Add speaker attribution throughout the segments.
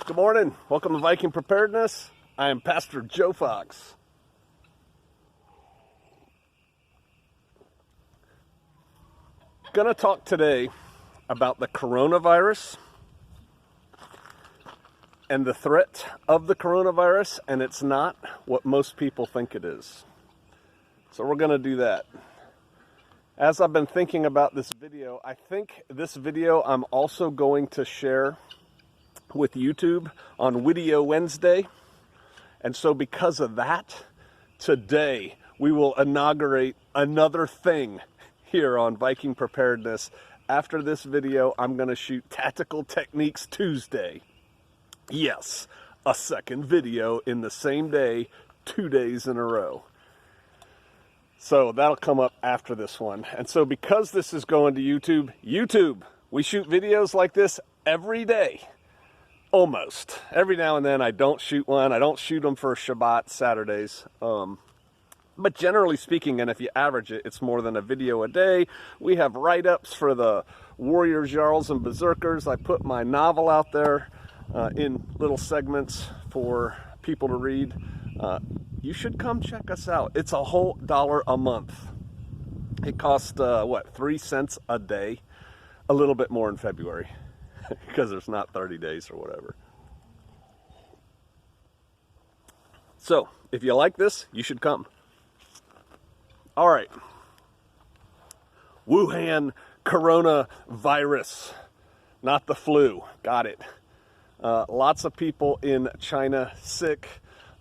Speaker 1: Good morning. Welcome to Viking Preparedness. I am Pastor Joe Fox. Going to talk today about the coronavirus and the threat of the coronavirus, and it's not what most people think it is. So we're going to do that. As I've been thinking about this video, I think this video I'm also going to share with YouTube on Video Wednesday. And so because of that, today we will inaugurate another thing here on Viking Preparedness. After this video, I'm going to shoot Tactical Techniques Tuesday. Yes, a second video in the same day, 2 days in a row. So that'll come up after this one. And so because this is going to YouTube, we shoot videos like this every day. Almost. Every now and then I don't shoot one. I don't shoot them for Shabbat Saturdays. But generally speaking, and if you average it, it's more than a video a day. We have write-ups for the Warriors, Jarls, and Berserkers. I put my novel out there in little segments for people to read. You should come check us out. It's a whole $1 a month. It costs, 3 cents a day. A little bit more in February because there's not 30 days or whatever. So, if you like this, you should come. All right. Wuhan coronavirus, not the flu. Got it. Lots of people in China sick.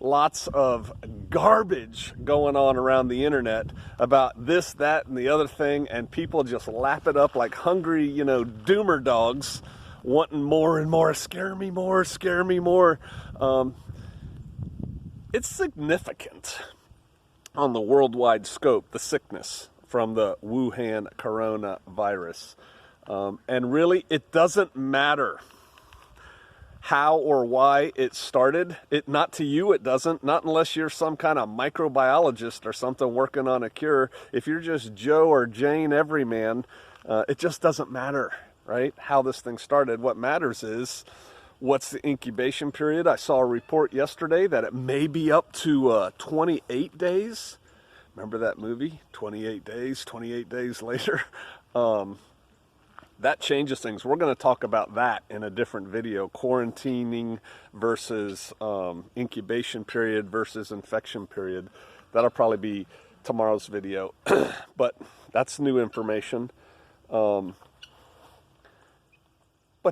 Speaker 1: Lots of garbage going on around the internet about this, that, and the other thing, and people just lap it up like hungry, doomer dogs, wanting more and more. Scare me more, scare me more. It's significant on the worldwide scope, the sickness from the Wuhan coronavirus. And really, it doesn't matter how or why it started. Not to you, it doesn't. Not unless you're some kind of microbiologist or something working on a cure. If you're just Joe or Jane everyman, it just doesn't matter, right? How this thing started. What matters is what's the incubation period. I saw a report yesterday that it may be up to 28 days. Remember that movie, 28 days, 28 days later? That changes things. We're going to talk about that in a different video. Quarantining versus incubation period versus infection period. That'll probably be tomorrow's video. But that's new information. But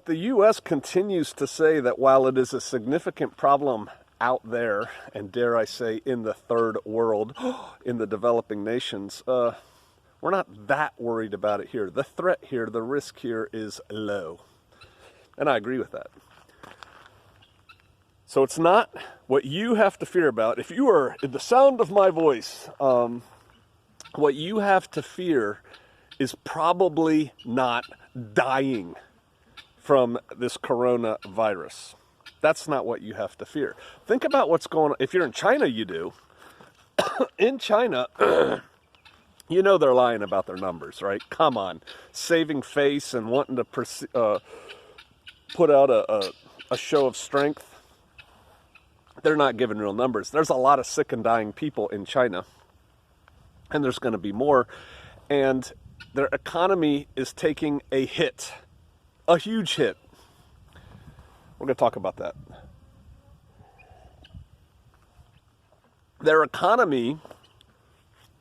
Speaker 1: the U.S. continues to say that while it is a significant problem out there, and dare I say in the third world, in the developing nations, we're not that worried about it here. The threat here, the risk here is low. And I agree with that. So it's not what you have to fear about. If you are in the sound of my voice, what you have to fear is probably not dying from this coronavirus. That's not what you have to fear. Think about what's going on. If you're in China, you do. In China, they're lying about their numbers, right? Come on. Saving face and wanting to put out a show of strength. They're not giving real numbers. There's a lot of sick and dying people in China. And there's going to be more. And their economy is taking a hit. A huge hit. We're going to talk about that. Their economy,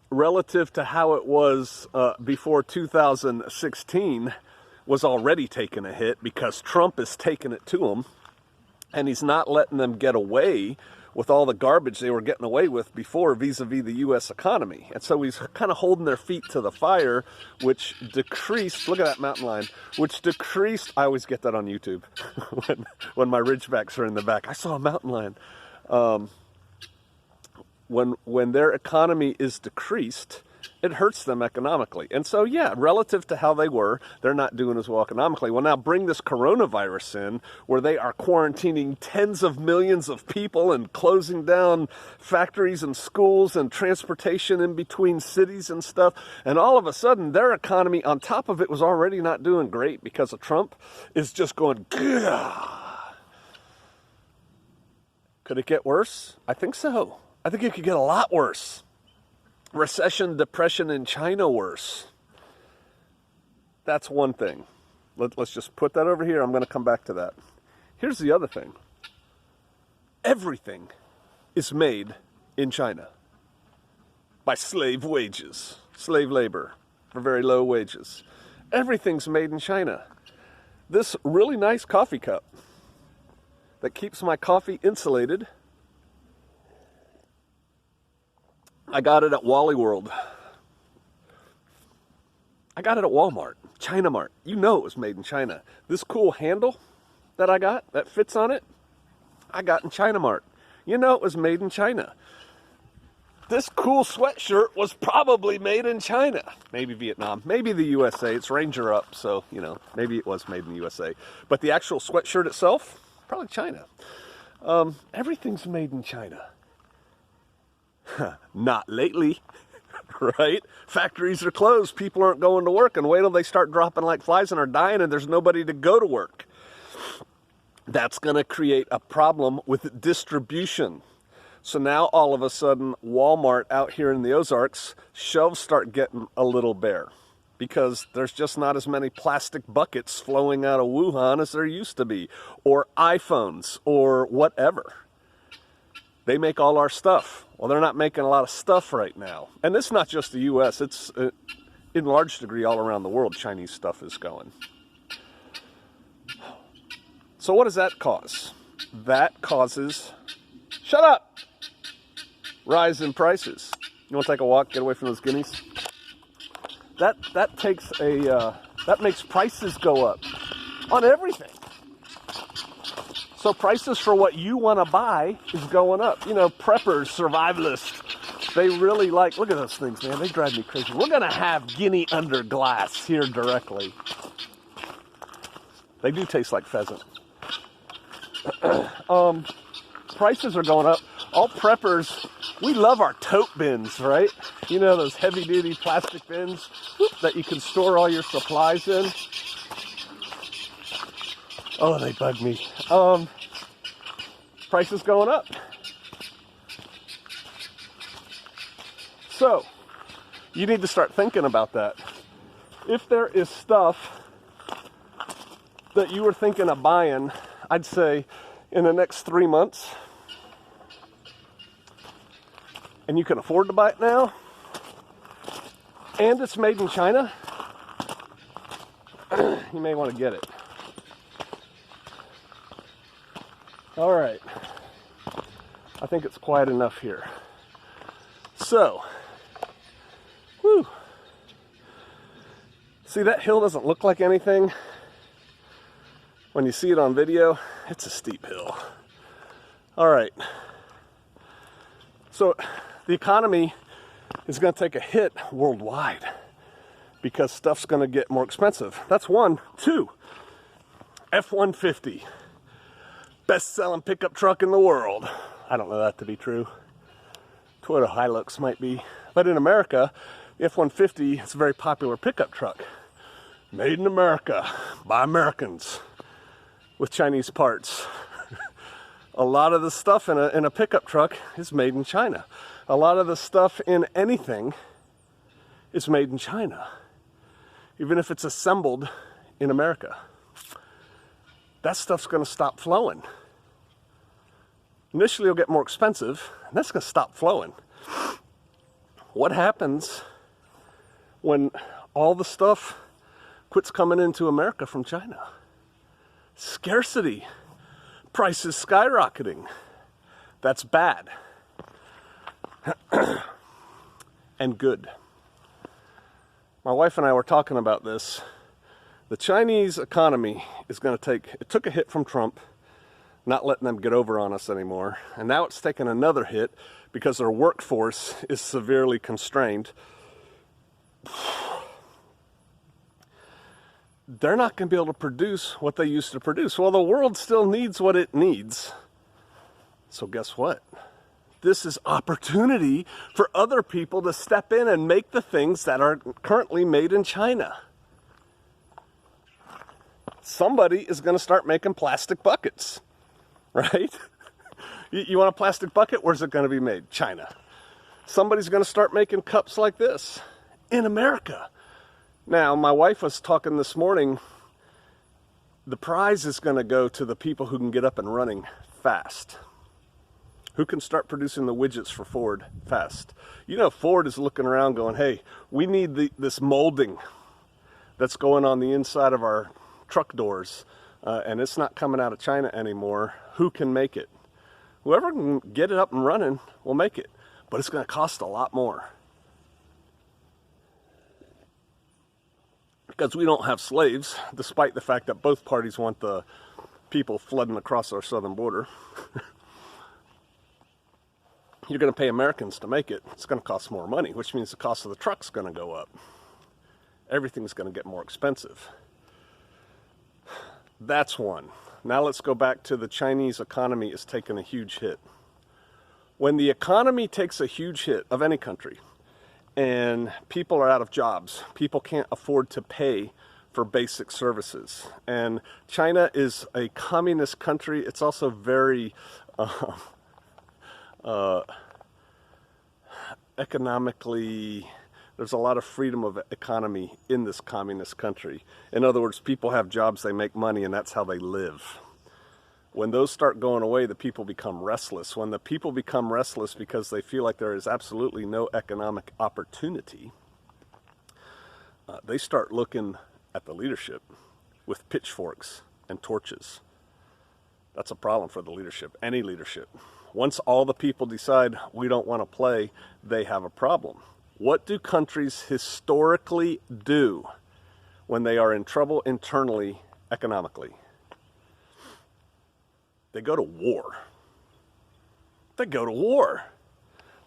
Speaker 1: relative to how it was before 2016, was already taking a hit because Trump is taking it to them. And he's not letting them get away with all the garbage they were getting away with before vis-a-vis the U.S. economy. And so he's kind of holding their feet to the fire, which decreased, look at that mountain line, which decreased, I always get that on YouTube, when my Ridgebacks are in the back. I saw a mountain lion. When their economy is decreased, it hurts them economically. And so, yeah, relative to how they were, they're not doing as well economically. Well, now bring this coronavirus in, where they are quarantining tens of millions of people and closing down factories and schools and transportation in between cities and stuff. And all of a sudden, their economy, on top of it, was already not doing great because of Trump, is just going, gah. Could it get worse? I think so. I think it could get a lot worse. Recession, depression in China worse. That's one thing. Let's just put that over here. I'm going to come back to that. Here's the other thing. Everything is made in China by slave wages, slave labor for very low wages. Everything's made in China. This really nice coffee cup that keeps my coffee insulated, I got it at Wally World. I got it at Walmart, China Mart. You know it was made in China. This cool handle that I got that fits on it, I got in China Mart. You know it was made in China. This cool sweatshirt was probably made in China. Maybe Vietnam, maybe the USA. It's Ranger Up, so, you know, maybe it was made in the USA. But the actual sweatshirt itself, probably China. Everything's made in China. Not lately, right? Factories are closed. People aren't going to work. And wait till they start dropping like flies and are dying and there's nobody to go to work. That's going to create a problem with distribution. So now all of a sudden, Walmart out here in the Ozarks, shelves start getting a little bare because there's just not as many plastic buckets flowing out of Wuhan as there used to be, or iPhones, or whatever. They make all our stuff. Well, they're not making a lot of stuff right now. And it's not just the US, it's in large degree all around the world, Chinese stuff is going. So what does that cause? That causes, shut up! Rise in prices. You want to take a walk, get away from those guineas? That makes prices go up on everything. So prices for what you want to buy is going up. You know, preppers, survivalists, they really like, look at those things, man. They drive me crazy. We're going to have guinea under glass here directly. They do taste like pheasant. Prices are going up. All preppers, we love our tote bins, right? You know, those heavy-duty plastic bins that you can store all your supplies in. Oh, they bug me. Prices going up. So, you need to start thinking about that. If there is stuff that you were thinking of buying, I'd say in the next 3 months, and you can afford to buy it now, and it's made in China, you may want to get it. All right. I think it's quiet enough here. So, whew. See, that hill doesn't look like anything. When you see it on video, it's a steep hill. All right. So, the economy is going to take a hit worldwide because stuff's going to get more expensive. That's one. Two, F-150, best-selling pickup truck in the world. I don't know that to be true. Toyota Hilux might be. But in America, the F-150 is a very popular pickup truck. Made in America by Americans with Chinese parts. A lot of the stuff in a pickup truck is made in China. A lot of the stuff in anything is made in China, even if it's assembled in America. That stuff's going to stop flowing. Initially, it'll get more expensive, and that's going to stop flowing. What happens when all the stuff quits coming into America from China? Scarcity. Prices skyrocketing. That's bad. And good. My wife and I were talking about this. The Chinese economy is going to it took a hit from Trump, not letting them get over on us anymore. And now it's taken another hit because their workforce is severely constrained. They're not going to be able to produce what they used to produce. Well, the world still needs what it needs. So guess what? This is opportunity for other people to step in and make the things that are currently made in China. Somebody is going to start making plastic buckets, right? You want a plastic bucket? Where's it going to be made? China. Somebody's going to start making cups like this in America. Now, my wife was talking this morning. The prize is going to go to the people who can get up and running fast, who can start producing the widgets for Ford fast. You know, Ford is looking around going, hey, we need this molding that's going on the inside of our truck doors, and it's not coming out of China anymore. Who can make it? Whoever can get it up and running will make it, but it's going to cost a lot more. Because we don't have slaves, despite the fact that both parties want the people flooding across our southern border. You're going to pay Americans to make it. It's going to cost more money, which means the cost of the truck's going to go up. Everything's going to get more expensive. That's one. Now let's go back to the Chinese economy is taking a huge hit. When the economy takes a huge hit of any country, and people are out of jobs, people can't afford to pay for basic services. And China is a communist country. It's also very economically, there's a lot of freedom of economy in this communist country. In other words, people have jobs, they make money, and that's how they live. When those start going away, the people become restless. When the people become restless because they feel like there is absolutely no economic opportunity, they start looking at the leadership with pitchforks and torches. That's a problem for the leadership, any leadership. Once all the people decide we don't want to play, they have a problem. What do countries historically do when they are in trouble internally, economically? They go to war. They go to war.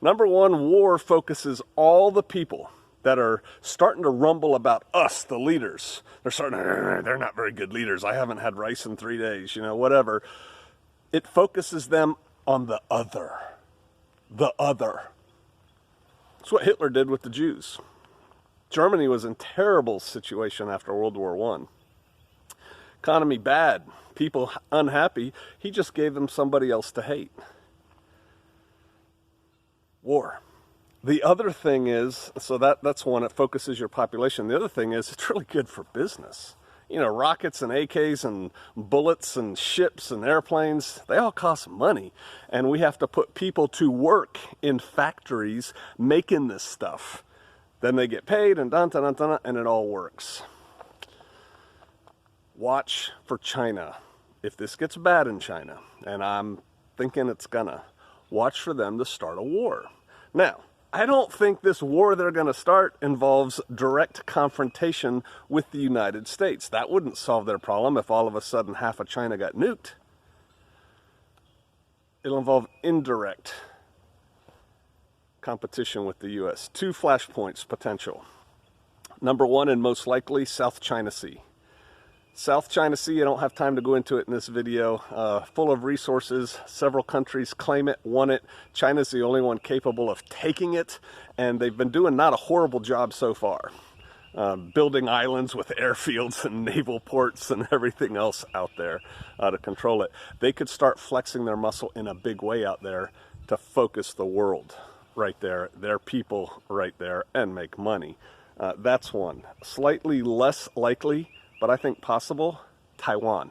Speaker 1: Number one, war focuses all the people that are starting to rumble about us, the leaders. They're starting to, they're not very good leaders. I haven't had rice in 3 days, you know, whatever. It focuses them on the other. The other. That's what Hitler did with the Jews. Germany was in terrible situation after World War I. Economy bad, people unhappy. He just gave them somebody else to hate. War. The other thing is, so that's one, it focuses your population. The other thing is, it's really good for business. You know, rockets and AKs and bullets and ships and airplanes, they all cost money. And we have to put people to work in factories making this stuff. Then they get paid and dun, dun, dun, dun, and it all works. Watch for China. If this gets bad in China, and I'm thinking it's gonna, watch for them to start a war. Now, I don't think this war they're going to start involves direct confrontation with the United States. That wouldn't solve their problem if all of a sudden half of China got nuked. It'll involve indirect competition with the U.S. 2 flashpoints potential. Number one, and most likely, South China Sea. South China Sea, I don't have time to go into it in this video, full of resources. Several countries claim it, want it. China's the only one capable of taking it, and they've been doing not a horrible job so far. Building islands with airfields and naval ports and everything else out there to control it. They could start flexing their muscle in a big way out there to focus the world right there, their people right there, and make money. That's one. Slightly less likely, but I think possible, Taiwan.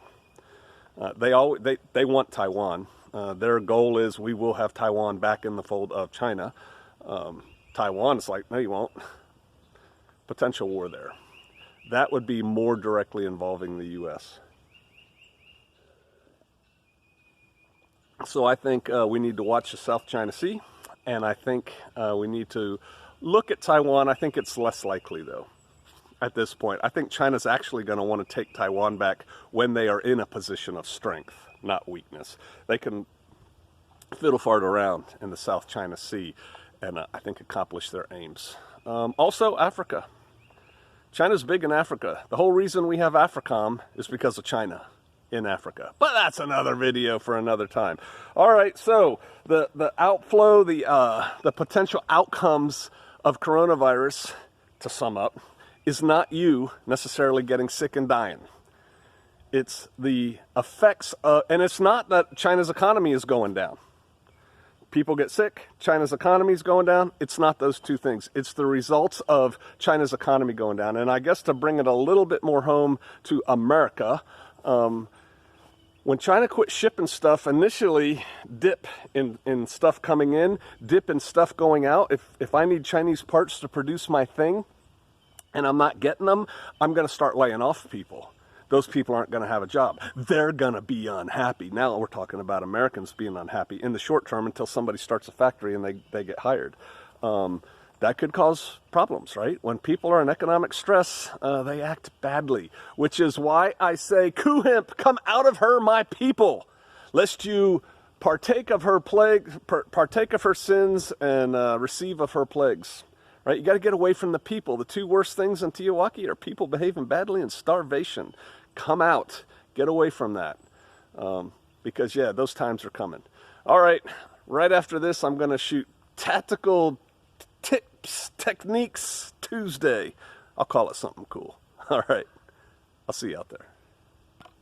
Speaker 1: They want Taiwan. Their goal is we will have Taiwan back in the fold of China. Taiwan is like, no you won't. Potential war there. That would be more directly involving the U.S. So I think we need to watch the South China Sea, and I think we need to look at Taiwan. I think it's less likely though. At this point, I think China's actually going to want to take Taiwan back when they are in a position of strength, not weakness. They can fiddle fart around in the South China Sea and I think accomplish their aims. Also, Africa. China's big in Africa. The whole reason we have AFRICOM is because of China in Africa. But that's another video for another time. All right, so the outflow, the potential outcomes of coronavirus, to sum up, is not you necessarily getting sick and dying. It's the effects and it's not that China's economy is going down. People get sick, China's economy is going down. It's not those two things. It's the results of China's economy going down. And I guess to bring it a little bit more home to America, when China quit shipping stuff, initially dip in stuff coming in, dip in stuff going out. If I need Chinese parts to produce my thing and I'm not getting them, I'm going to start laying off people. Those people aren't going to have a job. They're going to be unhappy. Now we're talking about Americans being unhappy in the short term until somebody starts a factory and they get hired. That could cause problems, right? When people are in economic stress, they act badly, which is why I say, Kuhimp, come out of her, my people, lest you partake of her plague, partake of her sins, and receive of her plagues. Right? You got to get away from the people. The two worst things in Tiawaki are people behaving badly and starvation. Come out. Get away from that. Because, yeah, those times are coming. All right. Right after this, I'm going to shoot Tactical Tips, Techniques Tuesday. I'll call it something cool. All right. I'll see you out there.